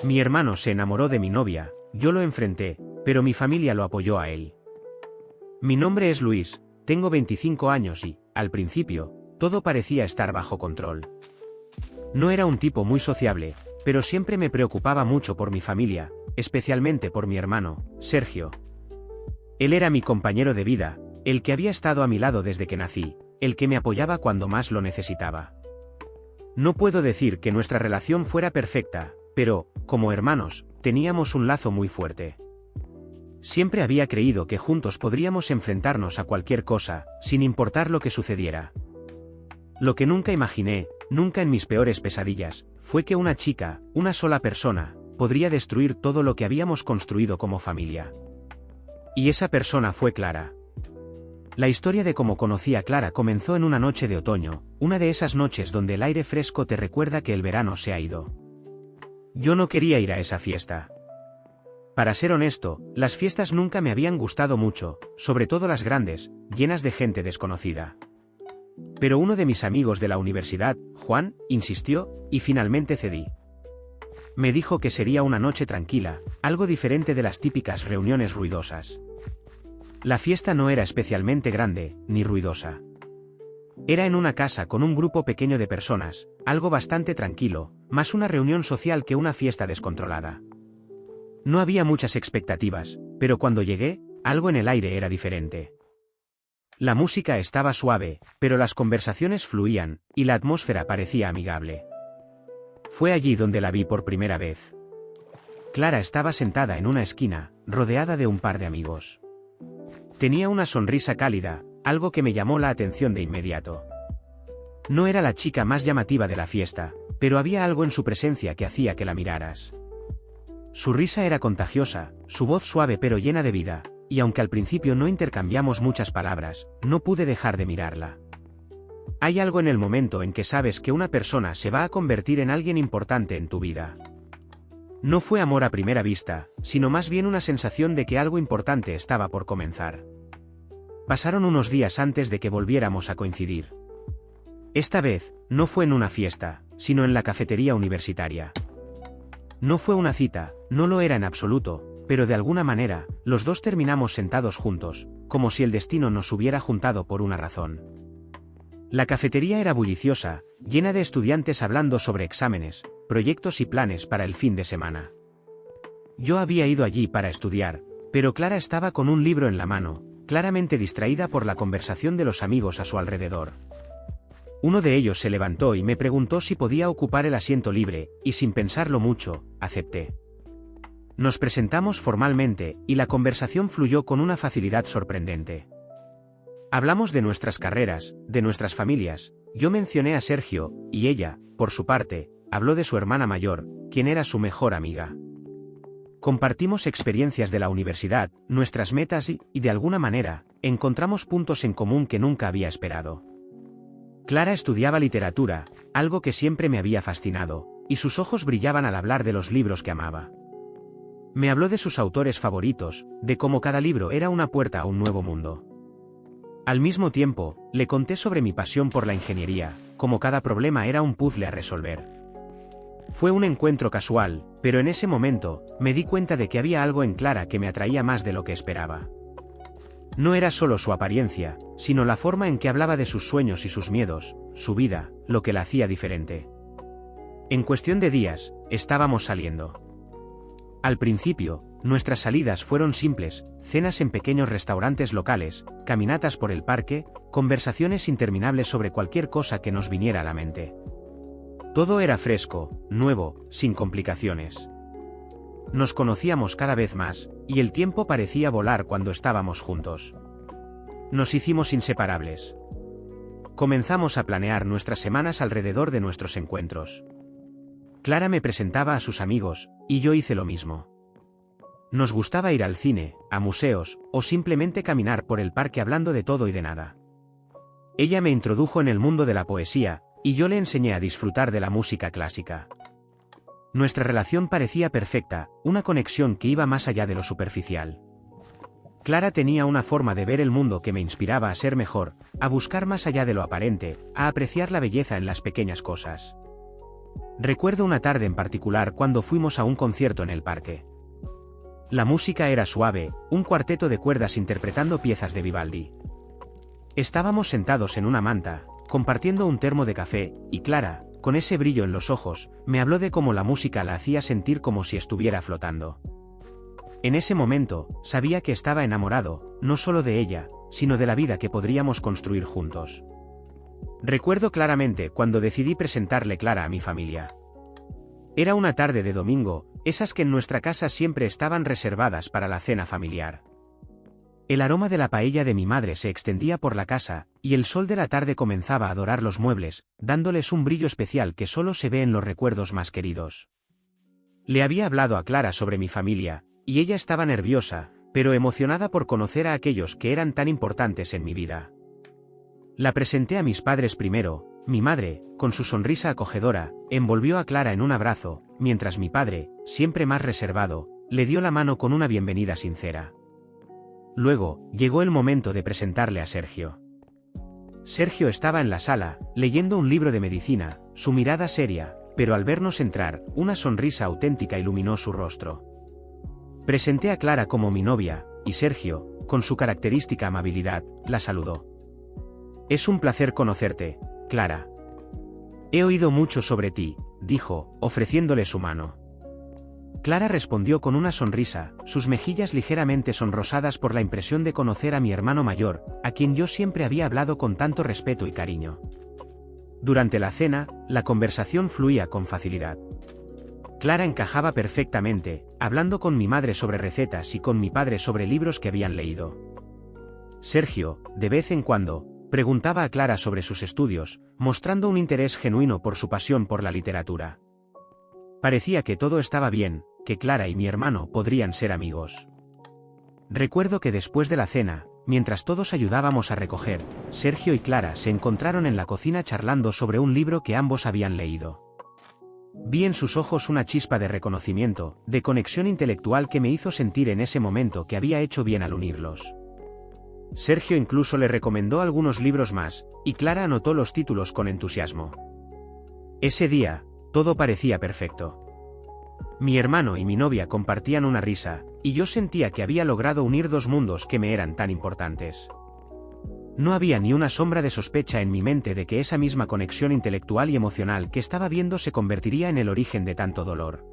Mi hermano se enamoró de mi novia, yo lo enfrenté, pero mi familia lo apoyó a él. Mi nombre es Luis, tengo 25 años y, al principio, todo parecía estar bajo control. No era un tipo muy sociable, pero siempre me preocupaba mucho por mi familia, especialmente por mi hermano, Sergio. Él era mi compañero de vida, el que había estado a mi lado desde que nací, el que me apoyaba cuando más lo necesitaba. No puedo decir que nuestra relación fuera perfecta, pero, como hermanos, teníamos un lazo muy fuerte. Siempre había creído que juntos podríamos enfrentarnos a cualquier cosa, sin importar lo que sucediera. Lo que nunca imaginé, nunca en mis peores pesadillas, fue que una chica, una sola persona, podría destruir todo lo que habíamos construido como familia. Y esa persona fue Clara. La historia de cómo conocí a Clara comenzó en una noche de otoño, una de esas noches donde el aire fresco te recuerda que el verano se ha ido. Yo no quería ir a esa fiesta. Para ser honesto, las fiestas nunca me habían gustado mucho, sobre todo las grandes, llenas de gente desconocida. Pero uno de mis amigos de la universidad, Juan, insistió, y finalmente cedí. Me dijo que sería una noche tranquila, algo diferente de las típicas reuniones ruidosas. La fiesta no era especialmente grande, ni ruidosa. Era en una casa con un grupo pequeño de personas, algo bastante tranquilo, más una reunión social que una fiesta descontrolada. No había muchas expectativas, pero cuando llegué, algo en el aire era diferente. La música estaba suave, pero las conversaciones fluían, y la atmósfera parecía amigable. Fue allí donde la vi por primera vez. Clara estaba sentada en una esquina, rodeada de un par de amigos. Tenía una sonrisa cálida, algo que me llamó la atención de inmediato. No era la chica más llamativa de la fiesta, pero había algo en su presencia que hacía que la miraras. Su risa era contagiosa, su voz suave pero llena de vida, y aunque al principio no intercambiamos muchas palabras, no pude dejar de mirarla. Hay algo en el momento en que sabes que una persona se va a convertir en alguien importante en tu vida. No fue amor a primera vista, sino más bien una sensación de que algo importante estaba por comenzar. Pasaron unos días antes de que volviéramos a coincidir. Esta vez, no fue en una fiesta, sino en la cafetería universitaria. No fue una cita, no lo era en absoluto, pero de alguna manera, los dos terminamos sentados juntos, como si el destino nos hubiera juntado por una razón. La cafetería era bulliciosa, llena de estudiantes hablando sobre exámenes, proyectos y planes para el fin de semana. Yo había ido allí para estudiar, pero Clara estaba con un libro en la mano, claramente distraída por la conversación de los amigos a su alrededor. Uno de ellos se levantó y me preguntó si podía ocupar el asiento libre, y sin pensarlo mucho, acepté. Nos presentamos formalmente, y la conversación fluyó con una facilidad sorprendente. Hablamos de nuestras carreras, de nuestras familias, yo mencioné a Sergio, y ella, por su parte, habló de su hermana mayor, quien era su mejor amiga. Compartimos experiencias de la universidad, nuestras metas y, de alguna manera, encontramos puntos en común que nunca había esperado. Clara estudiaba literatura, algo que siempre me había fascinado, y sus ojos brillaban al hablar de los libros que amaba. Me habló de sus autores favoritos, de cómo cada libro era una puerta a un nuevo mundo. Al mismo tiempo, le conté sobre mi pasión por la ingeniería, como cada problema era un puzzle a resolver. Fue un encuentro casual, pero en ese momento, me di cuenta de que había algo en Clara que me atraía más de lo que esperaba. No era solo su apariencia, sino la forma en que hablaba de sus sueños y sus miedos, su vida, lo que la hacía diferente. En cuestión de días, estábamos saliendo. Al principio, nuestras salidas fueron simples, cenas en pequeños restaurantes locales, caminatas por el parque, conversaciones interminables sobre cualquier cosa que nos viniera a la mente. Todo era fresco, nuevo, sin complicaciones. Nos conocíamos cada vez más, y el tiempo parecía volar cuando estábamos juntos. Nos hicimos inseparables. Comenzamos a planear nuestras semanas alrededor de nuestros encuentros. Clara me presentaba a sus amigos, y yo hice lo mismo. Nos gustaba ir al cine, a museos, o simplemente caminar por el parque hablando de todo y de nada. Ella me introdujo en el mundo de la poesía, y yo le enseñé a disfrutar de la música clásica. Nuestra relación parecía perfecta, una conexión que iba más allá de lo superficial. Clara tenía una forma de ver el mundo que me inspiraba a ser mejor, a buscar más allá de lo aparente, a apreciar la belleza en las pequeñas cosas. Recuerdo una tarde en particular cuando fuimos a un concierto en el parque. La música era suave, un cuarteto de cuerdas interpretando piezas de Vivaldi. Estábamos sentados en una manta, compartiendo un termo de café, y Clara, con ese brillo en los ojos, me habló de cómo la música la hacía sentir como si estuviera flotando. En ese momento, sabía que estaba enamorado, no solo de ella, sino de la vida que podríamos construir juntos. Recuerdo claramente cuando decidí presentarle Clara a mi familia. Era una tarde de domingo, esas que en nuestra casa siempre estaban reservadas para la cena familiar. El aroma de la paella de mi madre se extendía por la casa, y el sol de la tarde comenzaba a dorar los muebles, dándoles un brillo especial que solo se ve en los recuerdos más queridos. Le había hablado a Clara sobre mi familia, y ella estaba nerviosa, pero emocionada por conocer a aquellos que eran tan importantes en mi vida. La presenté a mis padres primero. Mi madre, con su sonrisa acogedora, envolvió a Clara en un abrazo, mientras mi padre, siempre más reservado, le dio la mano con una bienvenida sincera. Luego, llegó el momento de presentarle a Sergio. Sergio estaba en la sala, leyendo un libro de medicina, su mirada seria, pero al vernos entrar, una sonrisa auténtica iluminó su rostro. Presenté a Clara como mi novia, y Sergio, con su característica amabilidad, la saludó. «Es un placer conocerte, Clara. He oído mucho sobre ti», dijo, ofreciéndole su mano. Clara respondió con una sonrisa, sus mejillas ligeramente sonrosadas por la impresión de conocer a mi hermano mayor, a quien yo siempre había hablado con tanto respeto y cariño. Durante la cena, la conversación fluía con facilidad. Clara encajaba perfectamente, hablando con mi madre sobre recetas y con mi padre sobre libros que habían leído. Sergio, de vez en cuando, preguntaba a Clara sobre sus estudios, mostrando un interés genuino por su pasión por la literatura. Parecía que todo estaba bien, que Clara y mi hermano podrían ser amigos. Recuerdo que después de la cena, mientras todos ayudábamos a recoger, Sergio y Clara se encontraron en la cocina charlando sobre un libro que ambos habían leído. Vi en sus ojos una chispa de reconocimiento, de conexión intelectual que me hizo sentir en ese momento que había hecho bien al unirlos. Sergio incluso le recomendó algunos libros más, y Clara anotó los títulos con entusiasmo. Ese día, todo parecía perfecto. Mi hermano y mi novia compartían una risa, y yo sentía que había logrado unir dos mundos que me eran tan importantes. No había ni una sombra de sospecha en mi mente de que esa misma conexión intelectual y emocional que estaba viendo se convertiría en el origen de tanto dolor.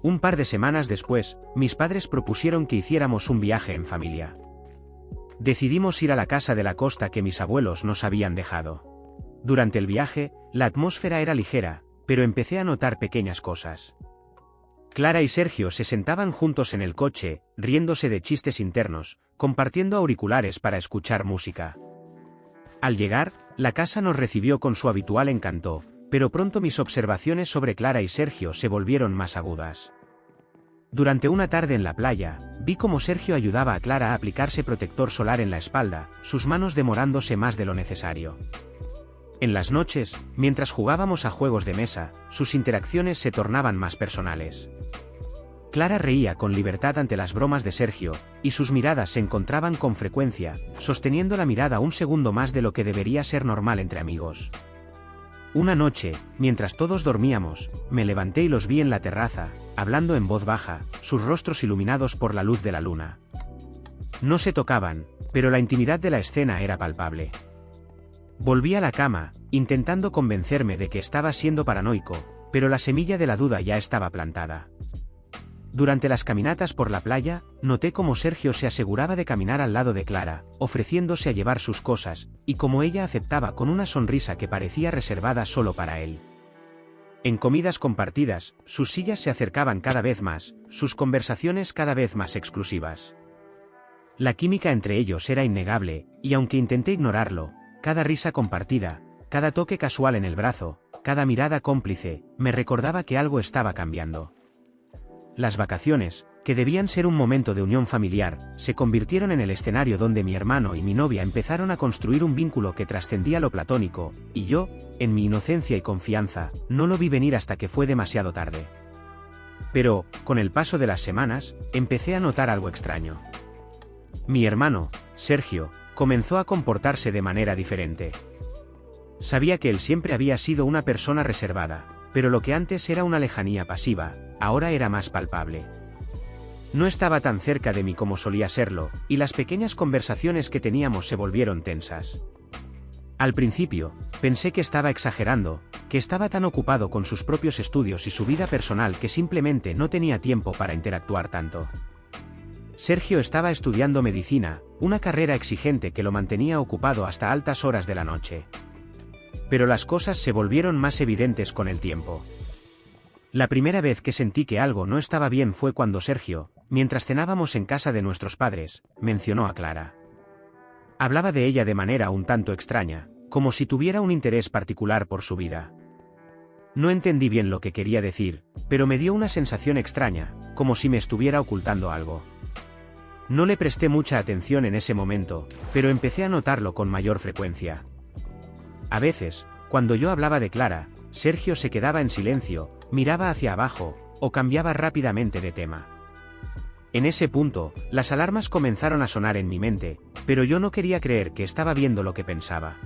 Un par de semanas después, mis padres propusieron que hiciéramos un viaje en familia. Decidimos ir a la casa de la costa que mis abuelos nos habían dejado. Durante el viaje, la atmósfera era ligera, pero empecé a notar pequeñas cosas. Clara y Sergio se sentaban juntos en el coche, riéndose de chistes internos, compartiendo auriculares para escuchar música. Al llegar, la casa nos recibió con su habitual encanto, pero pronto mis observaciones sobre Clara y Sergio se volvieron más agudas. Durante una tarde en la playa, vi cómo Sergio ayudaba a Clara a aplicarse protector solar en la espalda, sus manos demorándose más de lo necesario. En las noches, mientras jugábamos a juegos de mesa, sus interacciones se tornaban más personales. Clara reía con libertad ante las bromas de Sergio, y sus miradas se encontraban con frecuencia, sosteniendo la mirada un segundo más de lo que debería ser normal entre amigos. Una noche, mientras todos dormíamos, me levanté y los vi en la terraza, hablando en voz baja, sus rostros iluminados por la luz de la luna. No se tocaban, pero la intimidad de la escena era palpable. Volví a la cama, intentando convencerme de que estaba siendo paranoico, pero la semilla de la duda ya estaba plantada. Durante las caminatas por la playa, noté cómo Sergio se aseguraba de caminar al lado de Clara, ofreciéndose a llevar sus cosas, y cómo ella aceptaba con una sonrisa que parecía reservada solo para él. En comidas compartidas, sus sillas se acercaban cada vez más, sus conversaciones cada vez más exclusivas. La química entre ellos era innegable, y aunque intenté ignorarlo, cada risa compartida, cada toque casual en el brazo, cada mirada cómplice, me recordaba que algo estaba cambiando. Las vacaciones, que debían ser un momento de unión familiar, se convirtieron en el escenario donde mi hermano y mi novia empezaron a construir un vínculo que trascendía lo platónico, y yo, en mi inocencia y confianza, no lo vi venir hasta que fue demasiado tarde. Pero, con el paso de las semanas, empecé a notar algo extraño. Mi hermano, Sergio, comenzó a comportarse de manera diferente. Sabía que él siempre había sido una persona reservada, pero lo que antes era una lejanía pasiva, ahora era más palpable. No estaba tan cerca de mí como solía serlo, y las pequeñas conversaciones que teníamos se volvieron tensas. Al principio, pensé que estaba exagerando, que estaba tan ocupado con sus propios estudios y su vida personal que simplemente no tenía tiempo para interactuar tanto. Sergio estaba estudiando medicina, una carrera exigente que lo mantenía ocupado hasta altas horas de la noche. Pero las cosas se volvieron más evidentes con el tiempo. La primera vez que sentí que algo no estaba bien fue cuando Sergio, mientras cenábamos en casa de nuestros padres, mencionó a Clara. Hablaba de ella de manera un tanto extraña, como si tuviera un interés particular por su vida. No entendí bien lo que quería decir, pero me dio una sensación extraña, como si me estuviera ocultando algo. No le presté mucha atención en ese momento, pero empecé a notarlo con mayor frecuencia. A veces, cuando yo hablaba de Clara, Sergio se quedaba en silencio, miraba hacia abajo, o cambiaba rápidamente de tema. En ese punto, las alarmas comenzaron a sonar en mi mente, pero yo no quería creer que estaba viendo lo que pensaba.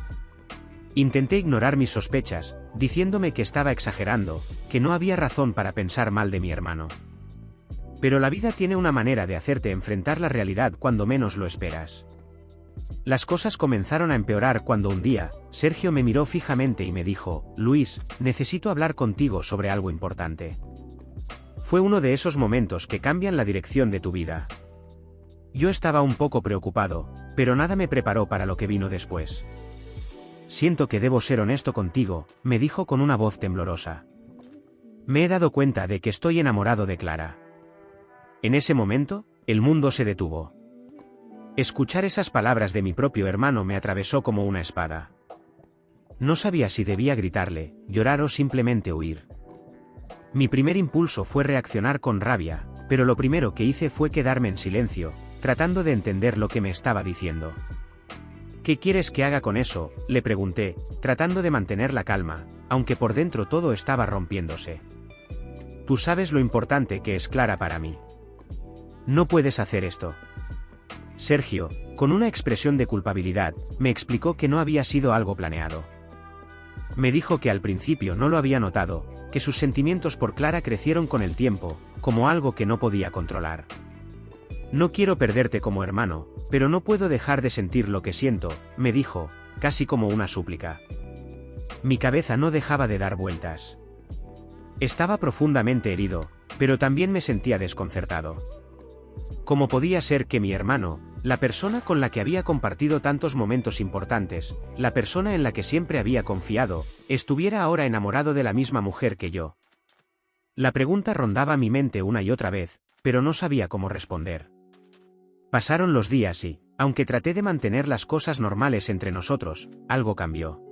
Intenté ignorar mis sospechas, diciéndome que estaba exagerando, que no había razón para pensar mal de mi hermano. Pero la vida tiene una manera de hacerte enfrentar la realidad cuando menos lo esperas. Las cosas comenzaron a empeorar cuando un día, Sergio me miró fijamente y me dijo: Luis, necesito hablar contigo sobre algo importante. Fue uno de esos momentos que cambian la dirección de tu vida. Yo estaba un poco preocupado, pero nada me preparó para lo que vino después. Siento que debo ser honesto contigo, me dijo con una voz temblorosa. Me he dado cuenta de que estoy enamorado de Clara. En ese momento, el mundo se detuvo. Escuchar esas palabras de mi propio hermano me atravesó como una espada. No sabía si debía gritarle, llorar o simplemente huir. Mi primer impulso fue reaccionar con rabia, pero lo primero que hice fue quedarme en silencio, tratando de entender lo que me estaba diciendo. ¿Qué quieres que haga con eso?, le pregunté, tratando de mantener la calma, aunque por dentro todo estaba rompiéndose. Tú sabes lo importante que es Clara para mí. No puedes hacer esto. Sergio, con una expresión de culpabilidad, me explicó que no había sido algo planeado. Me dijo que al principio no lo había notado, que sus sentimientos por Clara crecieron con el tiempo, como algo que no podía controlar. No quiero perderte como hermano, pero no puedo dejar de sentir lo que siento, me dijo, casi como una súplica. Mi cabeza no dejaba de dar vueltas. Estaba profundamente herido, pero también me sentía desconcertado. ¿Cómo podía ser que mi hermano, la persona con la que había compartido tantos momentos importantes, la persona en la que siempre había confiado, estuviera ahora enamorado de la misma mujer que yo? La pregunta rondaba mi mente una y otra vez, pero no sabía cómo responder. Pasaron los días y, aunque traté de mantener las cosas normales entre nosotros, algo cambió.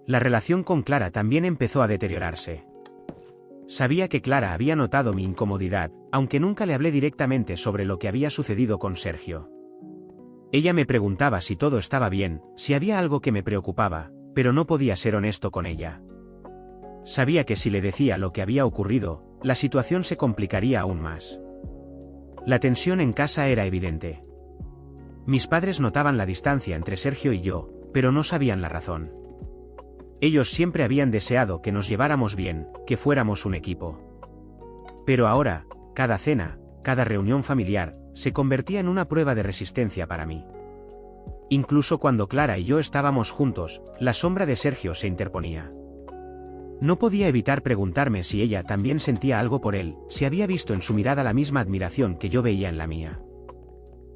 La relación con Clara también empezó a deteriorarse. Sabía que Clara había notado mi incomodidad, aunque nunca le hablé directamente sobre lo que había sucedido con Sergio. Ella me preguntaba si todo estaba bien, si había algo que me preocupaba, pero no podía ser honesto con ella. Sabía que si le decía lo que había ocurrido, la situación se complicaría aún más. La tensión en casa era evidente. Mis padres notaban la distancia entre Sergio y yo, pero no sabían la razón. Ellos siempre habían deseado que nos lleváramos bien, que fuéramos un equipo. Pero ahora, cada cena, cada reunión familiar, se convertía en una prueba de resistencia para mí. Incluso cuando Clara y yo estábamos juntos, la sombra de Sergio se interponía. No podía evitar preguntarme si ella también sentía algo por él, si había visto en su mirada la misma admiración que yo veía en la mía.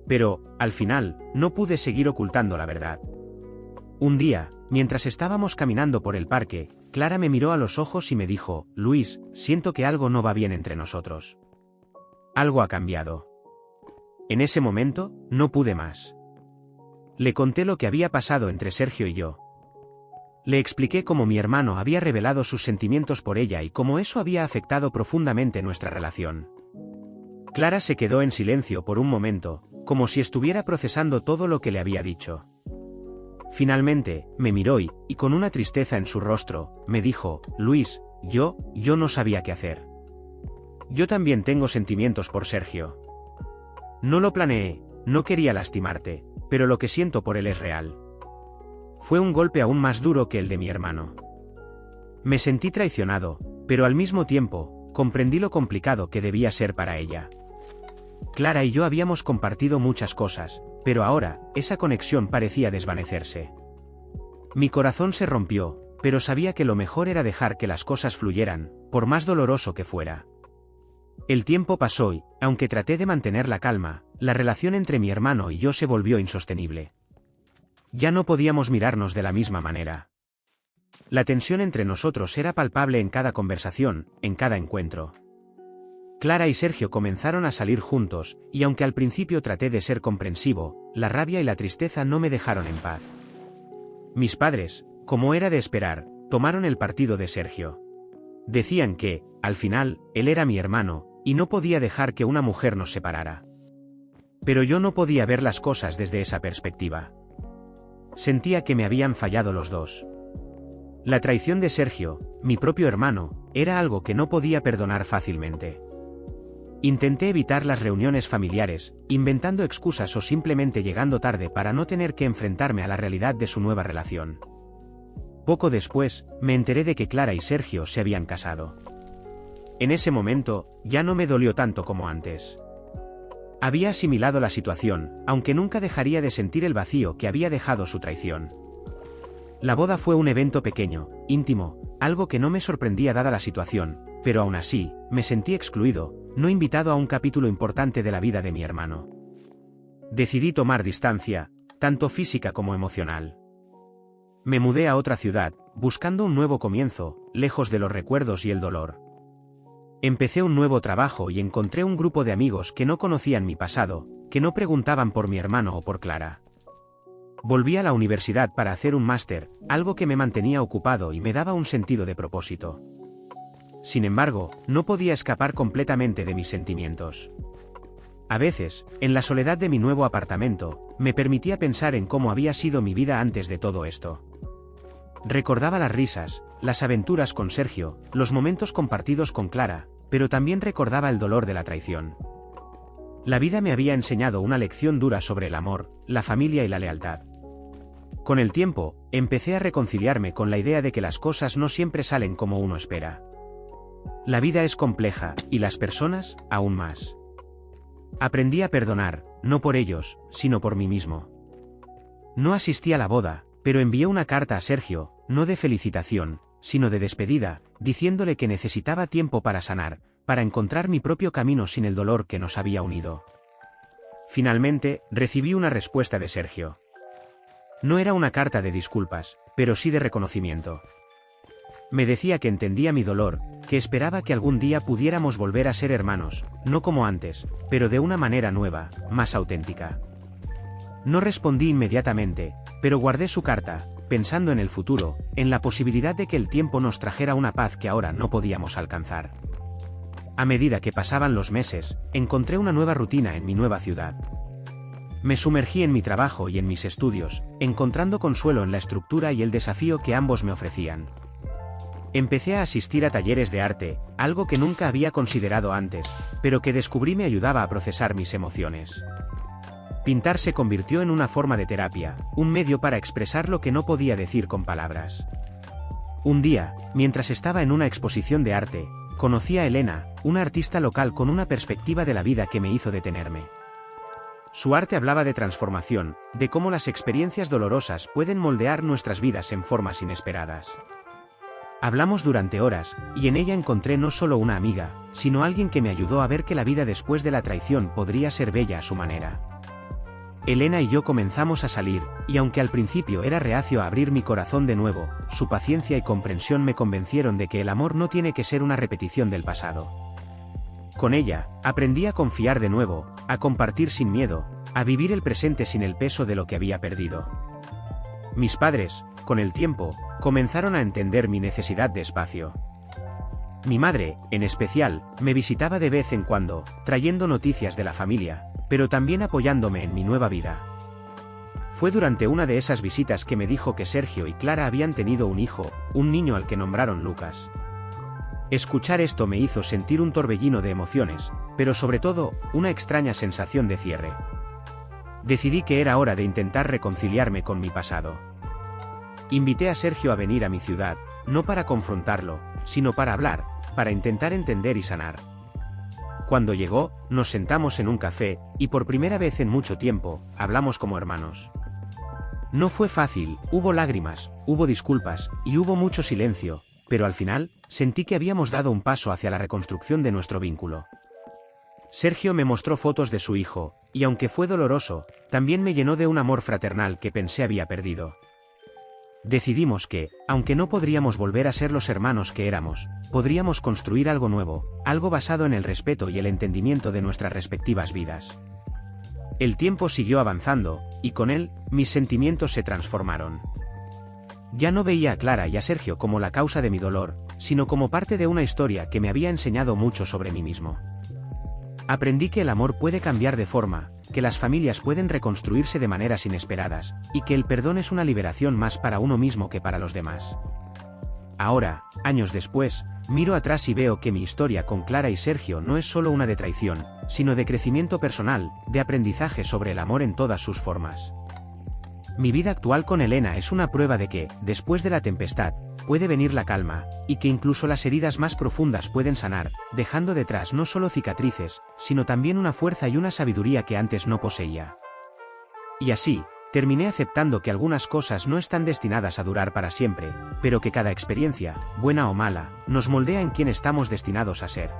Pero, al final, no pude seguir ocultando la verdad. Un día, mientras estábamos caminando por el parque, Clara me miró a los ojos y me dijo: Luis, siento que algo no va bien entre nosotros. Algo ha cambiado. En ese momento, no pude más. Le conté lo que había pasado entre Sergio y yo. Le expliqué cómo mi hermano había revelado sus sentimientos por ella y cómo eso había afectado profundamente nuestra relación. Clara se quedó en silencio por un momento, como si estuviera procesando todo lo que le había dicho. Finalmente, me miró y con una tristeza en su rostro, me dijo: Luis, yo no sabía qué hacer. Yo también tengo sentimientos por Sergio. No lo planeé, no quería lastimarte, pero lo que siento por él es real. Fue un golpe aún más duro que el de mi hermano. Me sentí traicionado, pero al mismo tiempo, comprendí lo complicado que debía ser para ella. Clara y yo habíamos compartido muchas cosas, pero ahora, esa conexión parecía desvanecerse. Mi corazón se rompió, pero sabía que lo mejor era dejar que las cosas fluyeran, por más doloroso que fuera. El tiempo pasó y, aunque traté de mantener la calma, la relación entre mi hermano y yo se volvió insostenible. Ya no podíamos mirarnos de la misma manera. La tensión entre nosotros era palpable en cada conversación, en cada encuentro. Clara y Sergio comenzaron a salir juntos, y aunque al principio traté de ser comprensivo, la rabia y la tristeza no me dejaron en paz. Mis padres, como era de esperar, tomaron el partido de Sergio. Decían que, al final, él era mi hermano, y no podía dejar que una mujer nos separara. Pero yo no podía ver las cosas desde esa perspectiva. Sentía que me habían fallado los dos. La traición de Sergio, mi propio hermano, era algo que no podía perdonar fácilmente. Intenté evitar las reuniones familiares, inventando excusas o simplemente llegando tarde para no tener que enfrentarme a la realidad de su nueva relación. Poco después, me enteré de que Clara y Sergio se habían casado. En ese momento, ya no me dolió tanto como antes. Había asimilado la situación, aunque nunca dejaría de sentir el vacío que había dejado su traición. La boda fue un evento pequeño, íntimo, algo que no me sorprendía dada la situación, pero aún así, me sentí excluido, no invitado a un capítulo importante de la vida de mi hermano. Decidí tomar distancia, tanto física como emocional. Me mudé a otra ciudad, buscando un nuevo comienzo, lejos de los recuerdos y el dolor. Empecé un nuevo trabajo y encontré un grupo de amigos que no conocían mi pasado, que no preguntaban por mi hermano o por Clara. Volví a la universidad para hacer un máster, algo que me mantenía ocupado y me daba un sentido de propósito. Sin embargo, no podía escapar completamente de mis sentimientos. A veces, en la soledad de mi nuevo apartamento, me permitía pensar en cómo había sido mi vida antes de todo esto. Recordaba las risas, las aventuras con Sergio, los momentos compartidos con Clara, pero también recordaba el dolor de la traición. La vida me había enseñado una lección dura sobre el amor, la familia y la lealtad. Con el tiempo, empecé a reconciliarme con la idea de que las cosas no siempre salen como uno espera. La vida es compleja, y las personas, aún más. Aprendí a perdonar, no por ellos, sino por mí mismo. No asistí a la boda, pero envié una carta a Sergio, no de felicitación, sino de despedida, diciéndole que necesitaba tiempo para sanar, para encontrar mi propio camino sin el dolor que nos había unido. Finalmente, recibí una respuesta de Sergio. No era una carta de disculpas, pero sí de reconocimiento. Me decía que entendía mi dolor, que esperaba que algún día pudiéramos volver a ser hermanos, no como antes, pero de una manera nueva, más auténtica. No respondí inmediatamente, pero guardé su carta, pensando en el futuro, en la posibilidad de que el tiempo nos trajera una paz que ahora no podíamos alcanzar. A medida que pasaban los meses, encontré una nueva rutina en mi nueva ciudad. Me sumergí en mi trabajo y en mis estudios, encontrando consuelo en la estructura y el desafío que ambos me ofrecían. Empecé a asistir a talleres de arte, algo que nunca había considerado antes, pero que descubrí me ayudaba a procesar mis emociones. Pintar se convirtió en una forma de terapia, un medio para expresar lo que no podía decir con palabras. Un día, mientras estaba en una exposición de arte, conocí a Elena, una artista local con una perspectiva de la vida que me hizo detenerme. Su arte hablaba de transformación, de cómo las experiencias dolorosas pueden moldear nuestras vidas en formas inesperadas. Hablamos durante horas, y en ella encontré no solo una amiga, sino alguien que me ayudó a ver que la vida después de la traición podría ser bella a su manera. Elena y yo comenzamos a salir, y aunque al principio era reacio a abrir mi corazón de nuevo, su paciencia y comprensión me convencieron de que el amor no tiene que ser una repetición del pasado. Con ella, aprendí a confiar de nuevo, a compartir sin miedo, a vivir el presente sin el peso de lo que había perdido. Mis padres, con el tiempo, comenzaron a entender mi necesidad de espacio. Mi madre, en especial, me visitaba de vez en cuando, trayendo noticias de la familia, pero también apoyándome en mi nueva vida. Fue durante una de esas visitas que me dijo que Sergio y Clara habían tenido un hijo, un niño al que nombraron Lucas. Escuchar esto me hizo sentir un torbellino de emociones, pero sobre todo, una extraña sensación de cierre. Decidí que era hora de intentar reconciliarme con mi pasado. Invité a Sergio a venir a mi ciudad, no para confrontarlo, sino para hablar, para intentar entender y sanar. Cuando llegó, nos sentamos en un café, y por primera vez en mucho tiempo, hablamos como hermanos. No fue fácil, hubo lágrimas, hubo disculpas, y hubo mucho silencio, pero al final, sentí que habíamos dado un paso hacia la reconstrucción de nuestro vínculo. Sergio me mostró fotos de su hijo, y aunque fue doloroso, también me llenó de un amor fraternal que pensé había perdido. Decidimos que, aunque no podríamos volver a ser los hermanos que éramos, podríamos construir algo nuevo, algo basado en el respeto y el entendimiento de nuestras respectivas vidas. El tiempo siguió avanzando, y con él, mis sentimientos se transformaron. Ya no veía a Clara y a Sergio como la causa de mi dolor, sino como parte de una historia que me había enseñado mucho sobre mí mismo. Aprendí que el amor puede cambiar de forma, que las familias pueden reconstruirse de maneras inesperadas, y que el perdón es una liberación más para uno mismo que para los demás. Ahora, años después, miro atrás y veo que mi historia con Clara y Sergio no es solo una de traición, sino de crecimiento personal, de aprendizaje sobre el amor en todas sus formas. Mi vida actual con Elena es una prueba de que, después de la tempestad, puede venir la calma, y que incluso las heridas más profundas pueden sanar, dejando detrás no solo cicatrices, sino también una fuerza y una sabiduría que antes no poseía. Y así, terminé aceptando que algunas cosas no están destinadas a durar para siempre, pero que cada experiencia, buena o mala, nos moldea en quien estamos destinados a ser.